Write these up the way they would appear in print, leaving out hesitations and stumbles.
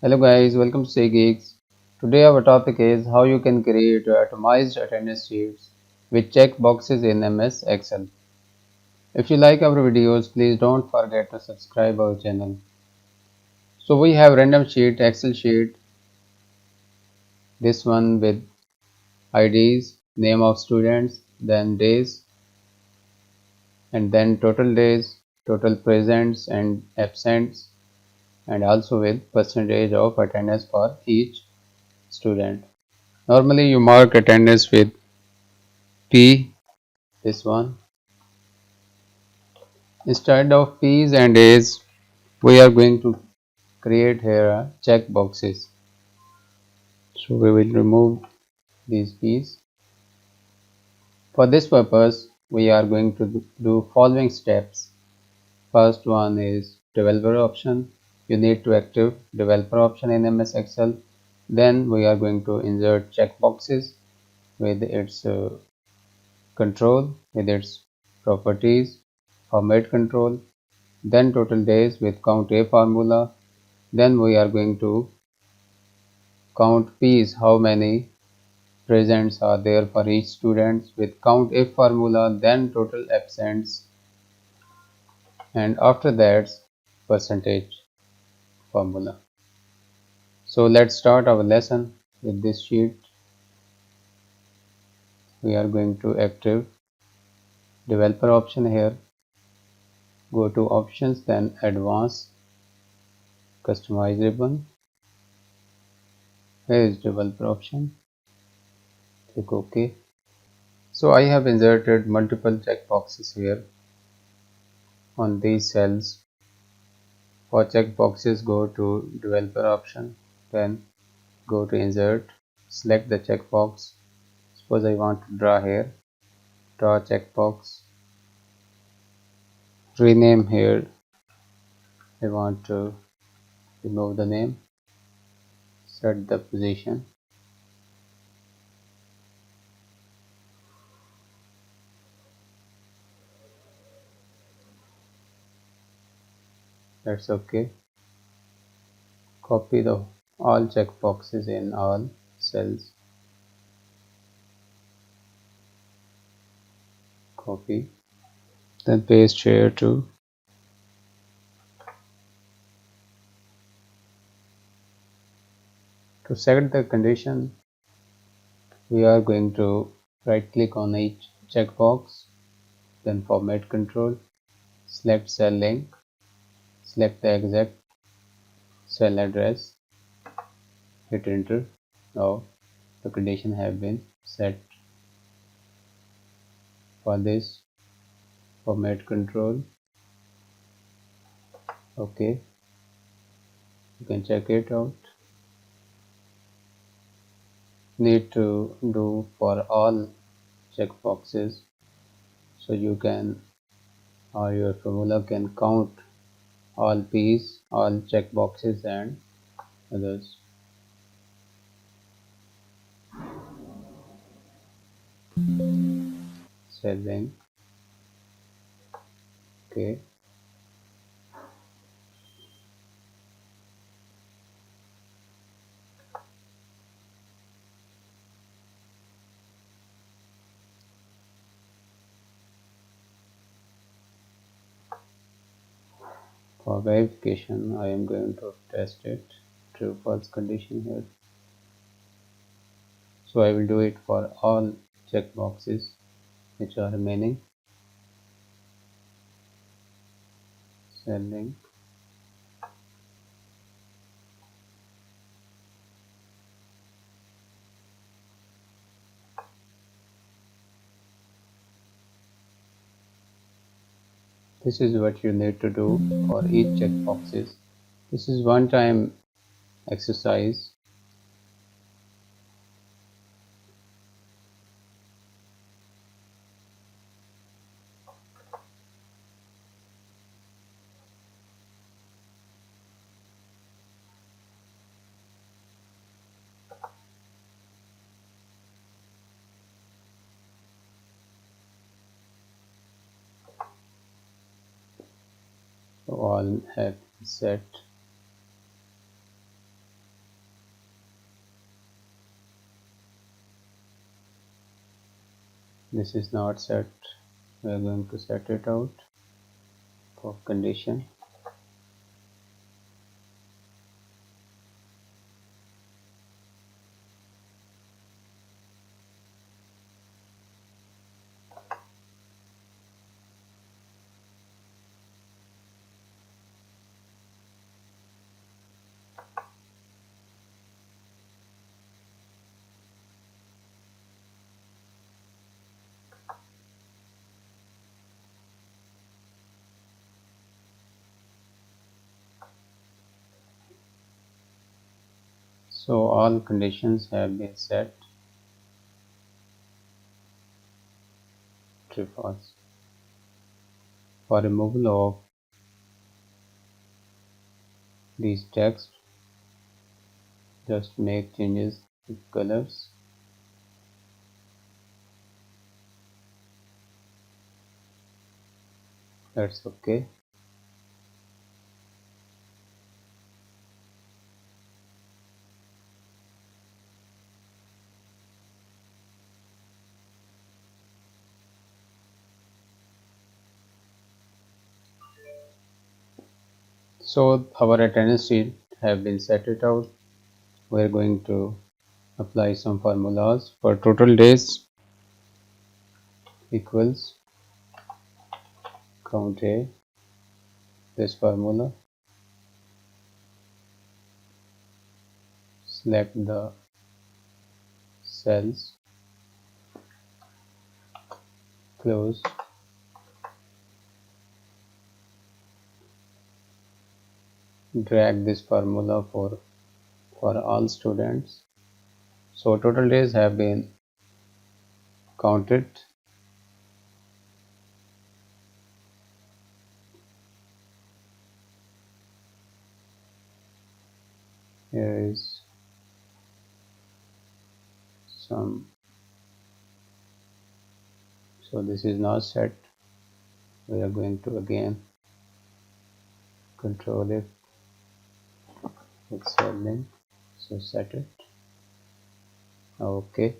Hello guys, welcome to CGeeks. Today our topic is how you can create automized attendance sheets with checkboxes in MS Excel. If you like our videos, please don't forget to subscribe our channel. So we have random sheet, Excel sheet, this one with IDs, name of students, then days, and then total days, total presents and absents, and also with percentage of attendance for each student. Normally you mark attendance with P, this one. Instead of P's and A's, we are going to create here check boxes. So we will remove these P's. For this purpose, we are going to do following steps. First one is developer option. You need to active developer option in MS Excel. Then we are going to insert checkboxes with its control, with its properties, format control, then total days with CountA formula. Then we are going to count P's, how many presents are there for each student with CountIf formula, then total absents, and after that percentage formula. So let's start our lesson with this sheet. We are going to active developer option here, go to options, then advanced customizable. Here is developer option, click OK. So I have inserted multiple checkboxes here on these cells. For checkboxes, go to developer option, then go to insert, select the checkbox. Suppose I want to draw here, draw checkbox, rename here. I want to remove the name, set the position. That's okay. Copy the all checkboxes in all cells. Copy, then paste here too. To set the condition, we are going to right click on each checkbox, then format control, select cell link, select the exact cell address, hit enter. Now the condition have been set. For this, format control, okay, you can check it out. Need to do for all checkboxes, so you can, or your formula can count all P's, all checkboxes and others. Cell link, okay. For verification, I am going to test it, true false condition here. So I will do it for all checkboxes which are remaining. Cell link, this is what you need to do for each checkboxes. This is one time exercise. So all have set. This is not set. We are going to set it out for condition. So all conditions have been set. True false. For removal of these text, just make changes to colors. That's okay. So our attendance sheet have been set it out. We're going to apply some formulas. For total days equals CountA, this formula. Select the cells, close, drag this formula for all students. So total days have been counted. Here is some. So this is not set. We are going to again control it with cell link. So set it. Okay.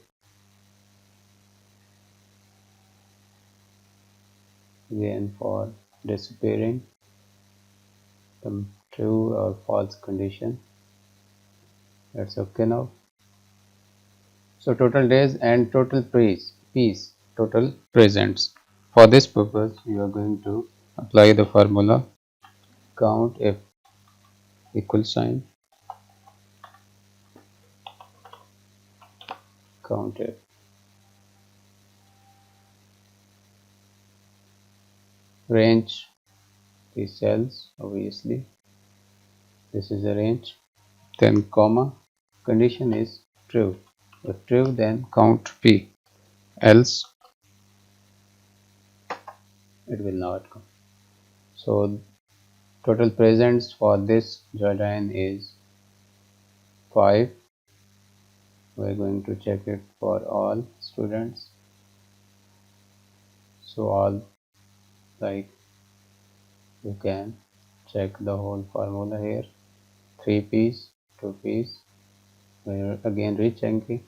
Again for disappearing the true or false condition. That's okay now. So total days and total piece, total presents. For this purpose, you are going to apply the formula count if equal sign count if. Range the cells, obviously. This is a range. Then comma. Condition is true. If true, then count P. Else, it will not come. So total presents for this Jordan is 5. We're going to check it for all students. So all, like, you can check the whole formula here. 3 P's, 2 P's. We're again rechecking.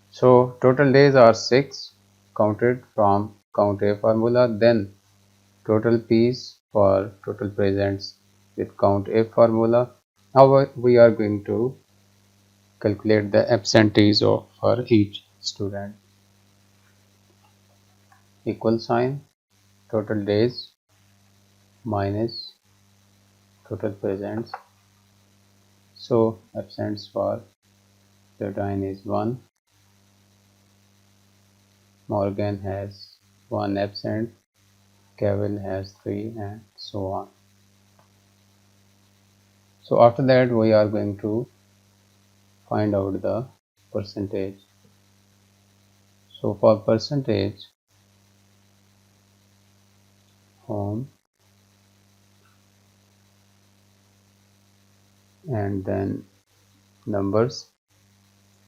So total days are 6 counted from CountA formula. Then total P's for total presents with CountA formula. Now we are going to calculate the absentees of for each student. Equal sign total days minus total presents. So absents for Jordan is 1. Morgan has 1 absent. Kevin has 3, and so on. So after that we are going to find out the percentage. So for percentage, home, and then numbers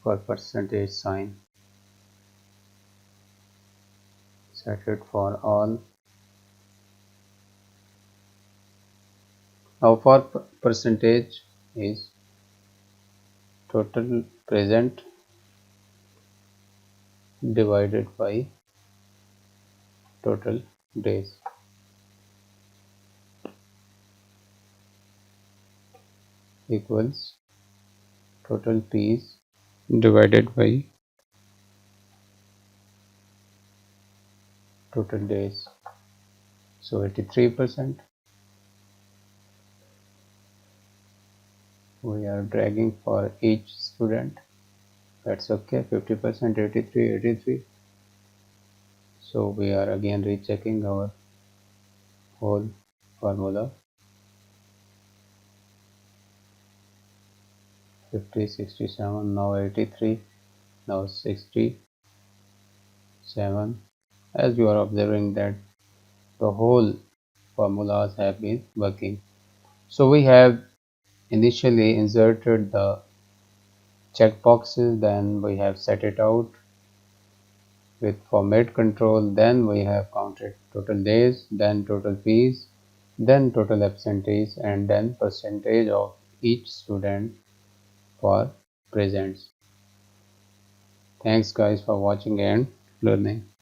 for percentage sign. Set it for all. Now for percentage is total present divided by total days equals total P's divided by total days. So 83%. We are dragging for each student. That's okay. 50%, 83, 83. So we are again rechecking our whole formula. 50, 67, now 83, now 67. As you are observing that the whole formulas have been working. So we have initially inserted the checkboxes, then we have set it out with format control, then we have counted total days, then total fees, then total absentees, and then percentage of each student for presents. Thanks guys for watching and learning.